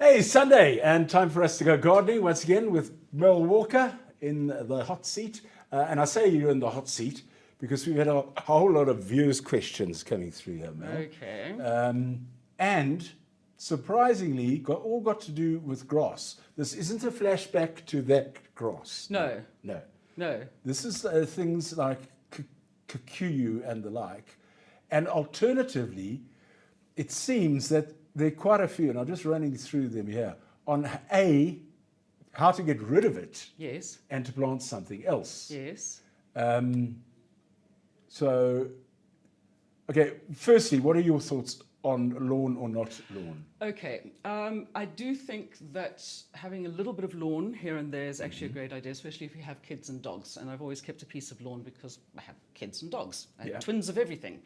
Hey, Sunday, and time for us to go gardening once again with Mel Walker in the hot seat. And I say you're in the hot seat because we've had a whole lot of viewers' questions coming through here, Mel. Okay. And surprisingly, all got to do with grass. This isn't a flashback to that grass. No. No. No. This is things like kikuyu and the like. And alternatively, it seems that there are quite a few, and I'm just running through them here, on how to get rid of it Yes. and to plant something else. Yes. So, okay, firstly, what are your thoughts on lawn or not lawn? Okay. I do think that having a little bit of lawn here and there is actually a great idea, especially if you have kids and dogs. And I've always kept a piece of lawn because I have kids and dogs and twins of everything.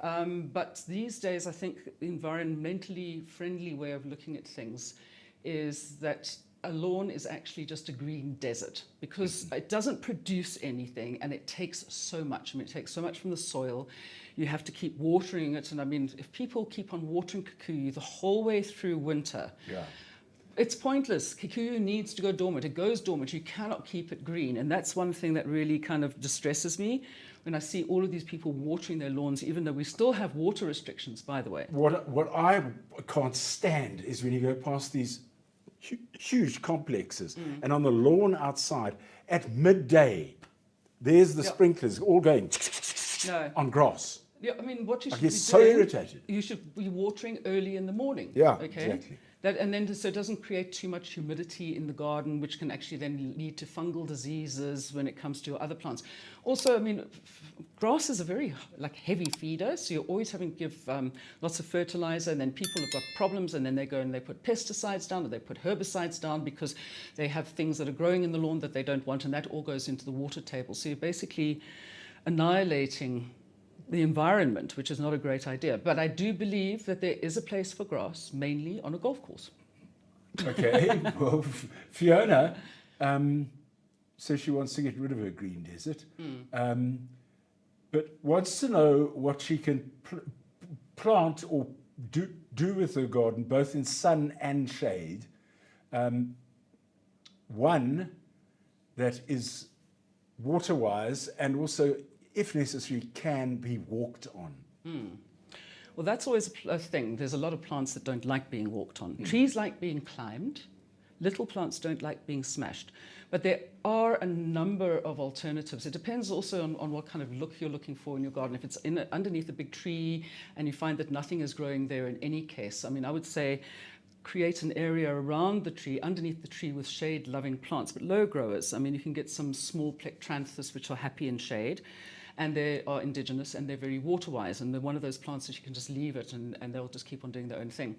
But these days, I think the environmentally friendly way of looking at things is that a lawn is actually just a green desert because it doesn't produce anything and it takes so much. I mean, it takes so much from the soil. You have to keep watering it. And I mean, if people keep on watering kikuyu the whole way through winter, it's pointless. Kikuyu needs to go dormant. It goes dormant. You cannot keep it green. And that's one thing that really kind of distresses me when I see all of these people watering their lawns, even though we still have water restrictions, by the way. What I can't stand is when you go past these huge complexes and on the lawn outside at midday, there's the sprinklers all going on grass. Yeah, I mean, what you should I get be so doing, irritated. you should be watering early in the morning. Yeah, okay? exactly. And then so it doesn't create too much humidity in the garden, which can actually then lead to fungal diseases when it comes to your other plants. Also, I mean, grass is a very heavy feeder, so you're always having to give lots of fertilizer, and then people have got problems, and then they go and they put pesticides down, or they put herbicides down because they have things that are growing in the lawn that they don't want, and that all goes into the water table. So you're basically annihilating the environment, which is not a great idea. But I do believe that there is a place for grass, mainly on a golf course. Okay, well, Fiona says she wants to get rid of her green desert, but wants to know what she can plant or do with her garden, both in sun and shade. One that is water-wise and also, if necessary, can be walked on. Well, that's always a thing. There's a lot of plants that don't like being walked on. Trees like being climbed. Little plants don't like being smashed. But there are a number of alternatives. It depends also on what kind of look you're looking for in your garden. If it's underneath a big tree and you find that nothing is growing there in any case, I mean, I would say create an area around the tree, underneath the tree, with shade-loving plants. But low growers, I mean, you can get some small plectranthus which are happy in shade. And they are indigenous and they're very water-wise, and they're one of those plants that you can just leave it and they'll just keep on doing their own thing.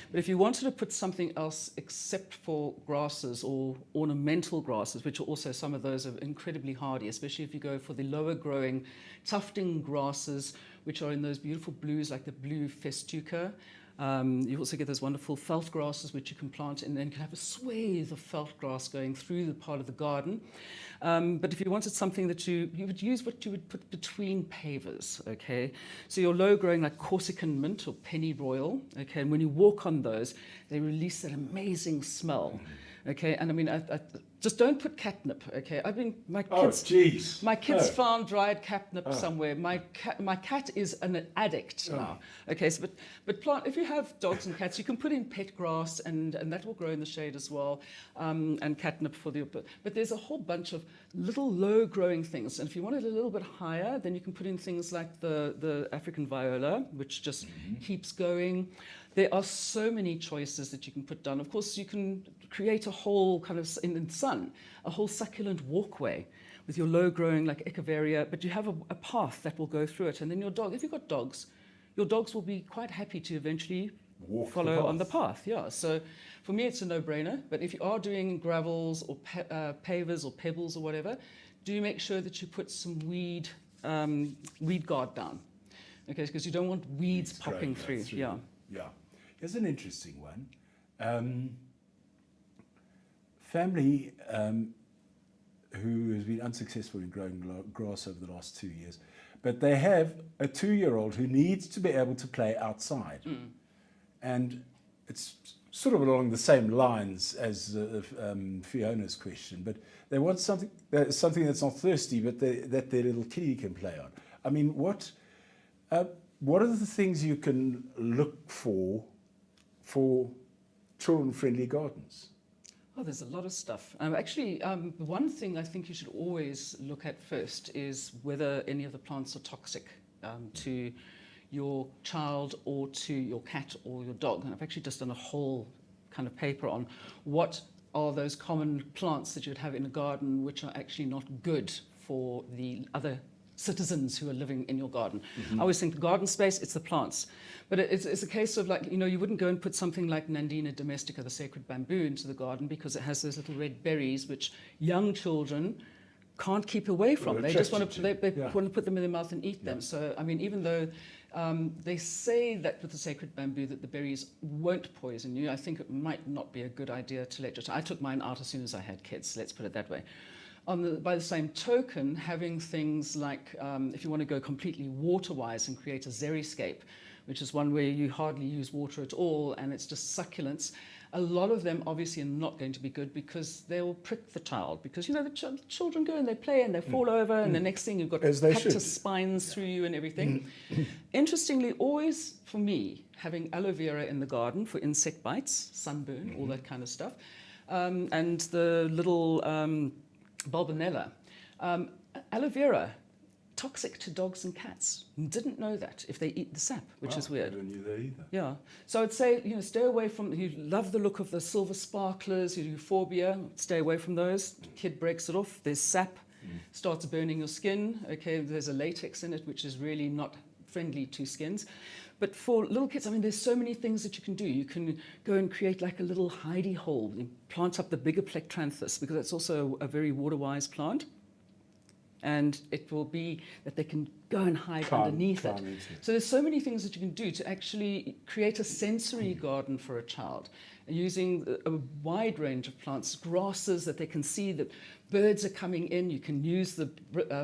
But if you wanted to put something else except for grasses or ornamental grasses, which are also, some of those are incredibly hardy, especially if you go for the lower growing tufting grasses, which are in those beautiful blues like the blue festuca. You also get those wonderful felt grasses which you can plant, and then you can have a swathe of felt grass going through the part of the garden. But if you wanted something that you would use what you would put between pavers, okay? So your low-growing like Corsican mint or pennyroyal, okay? And when you walk on those, they release that amazing smell, okay? And I mean, I just don't put catnip, okay? My kids found dried catnip somewhere. My cat is an addict now, okay? So, but plant, if you have dogs and cats, you can put in pet grass, and that will grow in the shade as well, and catnip for the. But there's a whole bunch of little low-growing things, and if you want it a little bit higher, then you can put in things like the African viola, which just keeps going. There are so many choices that you can put down. Of course, you can create a whole kind of, in the sun, a whole succulent walkway with your low-growing like echeveria, but you have a path that will go through it. And then your dog, if you've got dogs, your dogs will be quite happy to eventually follow on the path. Yeah. So for me, it's a no-brainer. But if you are doing gravels or pavers or pebbles or whatever, do make sure that you put some weed guard down, okay? Because you don't want weeds popping through. Yeah. Here's an interesting one. Family who has been unsuccessful in growing grass over the last 2 years, but they have a 2-year-old who needs to be able to play outside. And it's sort of along the same lines as Fiona's question, but they want something that's not thirsty, but that their little kitty can play on. I mean, what are the things you can look for children-friendly gardens? Oh, there's a lot of stuff. Actually, one thing I think you should always look at first is whether any of the plants are toxic to your child or to your cat or your dog. And I've actually just done a whole kind of paper on what are those common plants that you'd have in a garden which are actually not good for the other citizens who are living in your garden. I always think the garden space, it's the plants. But it's a case of like, you wouldn't go and put something like Nandina domestica, the sacred bamboo, into the garden because it has those little red berries which young children can't keep away from. They just want to want to put them in their mouth and eat them. So, I mean, even though they say that with the sacred bamboo that the berries won't poison you, I think it might not be a good idea to let your child. I took mine out as soon as I had kids, let's put it that way. By the same token, having things like, if you want to go completely water-wise and create a xeriscape, which is one where you hardly use water at all and it's just succulents, a lot of them obviously are not going to be good because they will prick the child. Because, the children go and they play and they fall over and the next thing you've got cactus spines through you and everything. Interestingly, always for me, having aloe vera in the garden for insect bites, sunburn, all that kind of stuff, and the little bulbinella. Aloe vera, toxic to dogs and cats. Didn't know that if they eat the sap, which is weird. I didn't know that either. Yeah. So I'd say, stay away from, you love the look of the silver sparklers, your euphorbia, stay away from those. Kid breaks it off, there's sap, starts burning your skin. Okay, there's a latex in it, which is really not friendly to skins. But for little kids, I mean, there's so many things that you can do. You can go and create like a little hidey hole. You plant up the bigger plectranthus because that's also a very water-wise plant. And it will be that they can go and hide underneath it. So there's so many things that you can do to actually create a sensory garden for a child, using a wide range of plants, grasses that they can see that birds are coming in. You can use the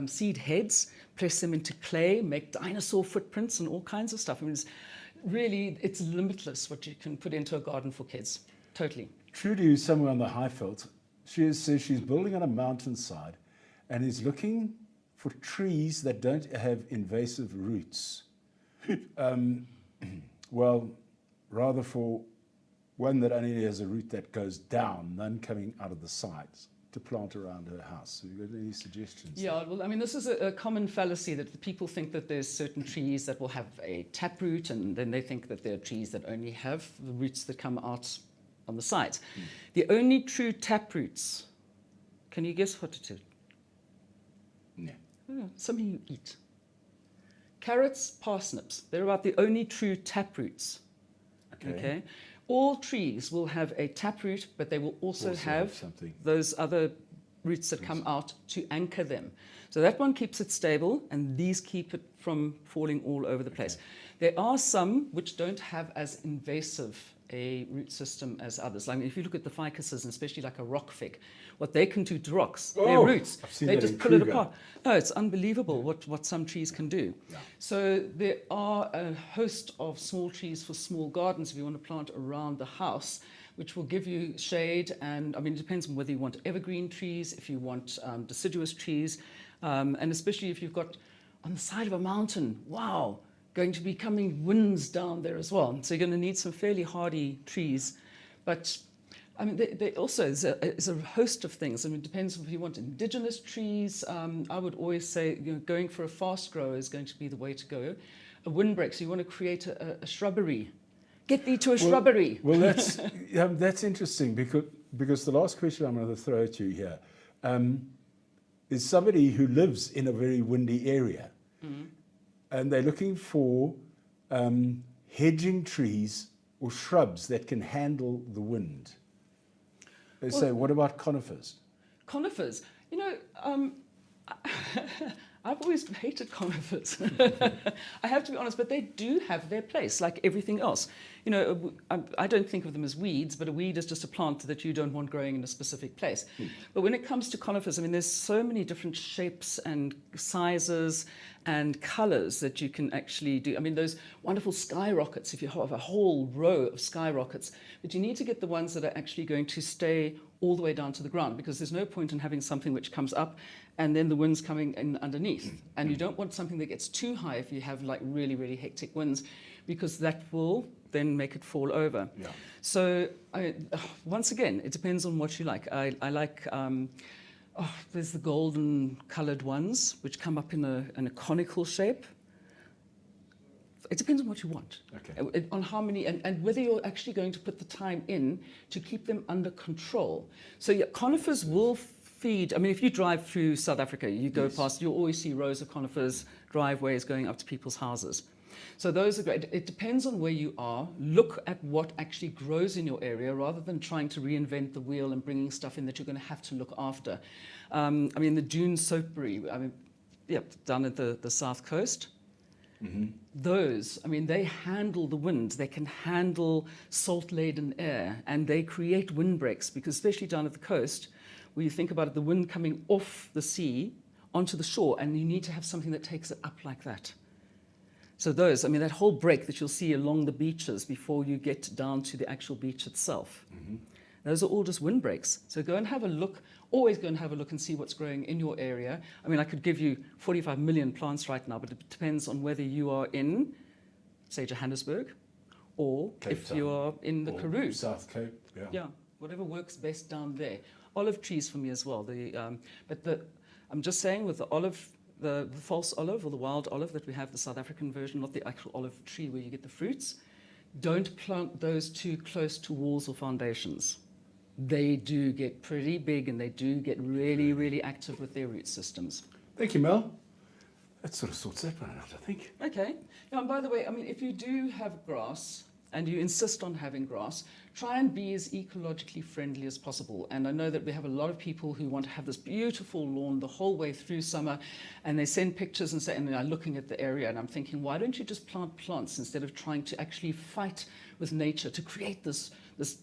seed heads, press them into clay, make dinosaur footprints and all kinds of stuff. I mean, it's limitless what you can put into a garden for kids. Totally. Trudy, who's somewhere on the Highveld, she says she's building on a mountainside and is looking for trees that don't have invasive roots. Well, rather for one that only has a root that goes down, none coming out of the sides, to plant around her house. Have you got any suggestions? Yeah, well, I mean, this is a common fallacy that people think that there's certain trees that will have a taproot, and then they think that there are trees that only have the roots that come out on the sides. The only true taproots, can you guess what it is? No. Oh, something you eat. Carrots, parsnips, they're about the only true taproots. Okay. All trees will have a taproot, but they will also have those other roots that come out to anchor them. So that one keeps it stable, and these keep it from falling all over the place. There are some which don't have as invasive a root system as others. Like if you look at the ficuses, and especially like a rock fig, what they can do to rocks, their roots, they just pull it apart. No, it's unbelievable what some trees can do. Yeah. So there are a host of small trees for small gardens if you want to plant around the house, which will give you shade. And I mean, it depends on whether you want evergreen trees, if you want deciduous trees, and especially if you've got on the side of a mountain, wow, going to be coming winds down there as well. So you're going to need some fairly hardy trees. But I mean, they also is a host of things. I mean, it depends if you want indigenous trees. I would always say, going for a fast grower is going to be the way to go. A windbreak, so you want to create a shrubbery. Get thee to a shrubbery. Well, that's interesting because the last question I'm going to throw at you here is somebody who lives in a very windy area. And they're looking for hedging trees or shrubs that can handle the wind. They say, what about conifers? Conifers. I've always hated conifers. I have to be honest, but they do have their place, like everything else. You know, I don't think of them as weeds, but a weed is just a plant that you don't want growing in a specific place. But when it comes to conifers, I mean, there's so many different shapes and sizes and colors that you can actually do. I mean, those wonderful skyrockets, if you have a whole row of skyrockets, but you need to get the ones that are actually going to stay all the way down to the ground, because there's no point in having something which comes up and then the wind's coming in underneath. And you don't want something that gets too high if you have like really, really hectic winds, because that will then make it fall over. Yeah. So once again, it depends on what you like. I like, there's the golden colored ones, which come up in a conical shape. It depends on what you want, Okay. on how many, and whether you're actually going to put the time in to keep them under control. So yeah, conifers will feed, I mean, if you drive through South Africa, you go Yes. past, you'll always see rows of conifers, driveways going up to people's houses. So those are great. It depends on where you are. Look at what actually grows in your area rather than trying to reinvent the wheel and bringing stuff in that you're going to have to look after. I mean, the Dune soapberry, I mean, yeah, down at the south coast, those, I mean, they handle the wind. They can handle salt-laden air, and they create windbreaks, because especially down at the coast, where you think about it, the wind coming off the sea onto the shore, and you need to have something that takes it up like that. So those, I mean, that whole break that you'll see along the beaches before you get down to the actual beach itself, those are all just windbreaks. So go and have a look, always go and have a look and see what's growing in your area. I mean, I could give you 45 million plants right now, but it depends on whether you are in, say, Johannesburg, or Cape if Town, you are in the or Karoo. South Cape, yeah. Yeah, whatever works best down there. Olive trees for me as well. I'm just saying, with the olive, the false olive or the wild olive that we have, the South African version, not the actual olive tree where you get the fruits, don't plant those too close to walls or foundations. They do get pretty big, and they do get really, really active with their root systems. Thank you, Mel. That sort of sorts that one out, I think. Okay. Now, and by the way, I mean, if you do have grass and you insist on having grass, try and be as ecologically friendly as possible. And I know that we have a lot of people who want to have this beautiful lawn the whole way through summer, and they send pictures and say, and they're looking at the area, and I'm thinking, why don't you just plant plants instead of trying to actually fight with nature to create this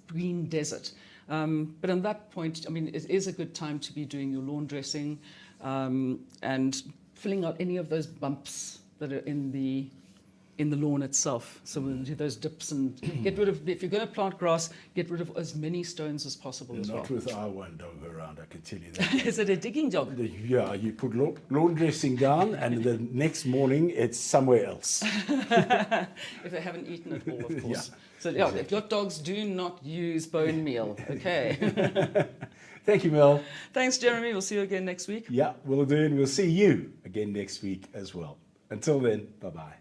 green desert? But on that point, I mean, it is a good time to be doing your lawn dressing and filling out any of those bumps that are in the lawn itself. So we'll do those dips and get rid of, if you're going to plant grass, get rid of as many stones as possible as well. Not with our one dog around, I can tell you that. Is it a digging job? Yeah, you put lawn dressing down, and the next morning it's somewhere else. If they haven't eaten it all, of course. Yeah, So yeah, if your dogs do not use bone meal, okay. Thank you, Mel. Thanks, Jeremy. We'll see you again next week. Yeah, we'll do, and we'll see you again next week as well. Until then, bye-bye.